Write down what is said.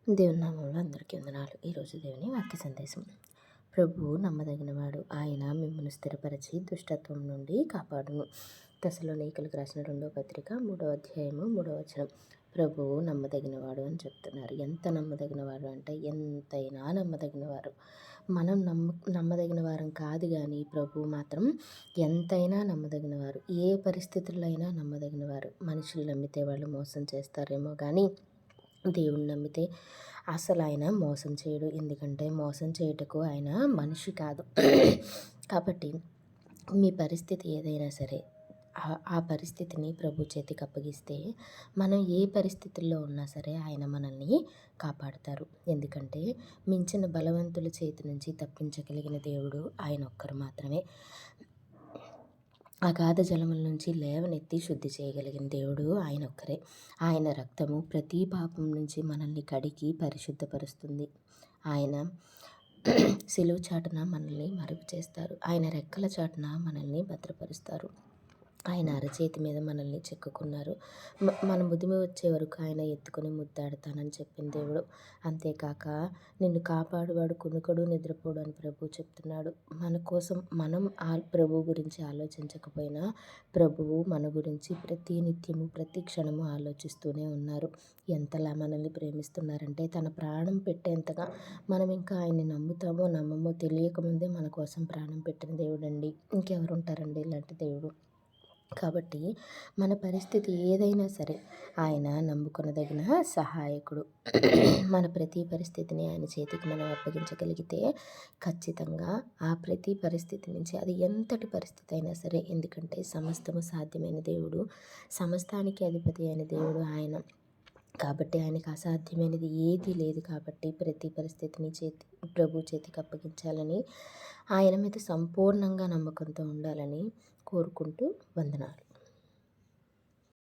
దేవుని నామంలో అందరికీ వందనాలు. ఈరోజు దేవుని వాక్య సందేశం. ప్రభువు నమ్మదగినవాడు, ఆయన మిమ్మల్ని స్థిరపరిచి దుష్టత్వం నుండి కాపాడును. తెస్సలోనికయులకు రాసిన 2వ పత్రిక 3వ అధ్యాయము 3వ వచనం. ప్రభువు నమ్మదగినవాడు అని చెప్తున్నారు. ఎంత నమ్మదగినవాడు అంటే ఎంతైనా నమ్మదగినవారు. మనం నమ్మదగిన వారం కాదు, కానీ ప్రభువు మాత్రం ఎంతైనా నమ్మదగినవారు. ఏ పరిస్థితుల్లో అయినా నమ్మదగినవారు. మనుషులు నమ్మితే వాళ్ళు మోసం చేస్తారేమో కానీ దేవుణ్ణి నమ్మితే అసలు ఆయన మోసం చేయడు. ఎందుకంటే మోసం చేయుటకు ఆయన మనిషి కాదు. కాబట్టి మీ పరిస్థితి ఏదైనా సరే ఆ పరిస్థితిని ప్రభు చేతికి అప్పగిస్తే మనం ఏ పరిస్థితుల్లో ఉన్నా సరే ఆయన మనల్ని కాపాడుతారు. ఎందుకంటే మించిన బలవంతుల చేతి నుంచి తప్పించగలిగిన దేవుడు ఆయన ఒక్కరు మాత్రమే. అగాధ జలముల నుంచి లేవనెత్తి శుద్ధి చేయగలిగిన దేవుడు ఆయన ఒక్కరే. ఆయన రక్తము ప్రతి పాపం నుంచి మనల్ని కడిగి పరిశుద్ధపరుస్తుంది. ఆయన సిలువ చాటున మనల్ని మరుగు చేస్తారు. ఆయన రెక్కల చాటున మనల్ని భద్రపరుస్తారు. ఆయన అరచేతి మీద మనల్ని చెక్కుకున్నారు. మన ముదిమి వచ్చే వరకు ఆయన ఎత్తుకొని ముద్దాడుతానని చెప్పిన దేవుడు. అంతేకాక నిన్ను కాపాడువాడు కునుకడు నిద్రపోడు అని ప్రభువు చెప్తున్నాడు. మన కోసం మనం ప్రభువు గురించి ఆలోచించకపోయినా ప్రభువు మన గురించి ప్రతి నిత్యము ప్రతి క్షణము ఆలోచిస్తూనే ఉన్నారు. ఎంతలా మనల్ని ప్రేమిస్తున్నారంటే తన ప్రాణం పెట్టేంతగా. మనం ఇంకా ఆయన్ని నమ్ముతామో నమ్మమో తెలియకముందే మన కోసం ప్రాణం పెట్టిన దేవుడు అండి. ఇంకెవరు ఉంటారండి ఇలాంటి దేవుడు? కాబట్టి మన పరిస్థితి ఏదైనా సరే ఆయన నమ్ముకొనదగిన సహాయకుడు. మన ప్రతి పరిస్థితిని ఆయన చేతికి మనం అప్పగించగలిగితే ఖచ్చితంగా ఆ ప్రతి పరిస్థితి నుంచి, అది ఎంతటి పరిస్థితి అయినా సరే, ఎందుకంటే సమస్తము సాధ్యమైన దేవుడు, సమస్తానికి అధిపతి అయిన దేవుడు ఆయన. కాబట్టి ఆయనకు అసాధ్యమైనది ఏదీ లేదు. కాబట్టి ప్రతి పరిస్థితిని ప్రభు చేతికి అప్పగించాలని, ఆయన మీద సంపూర్ణంగా నమ్మకంతో ఉండాలని కోరుకుంటూ వందనాలు.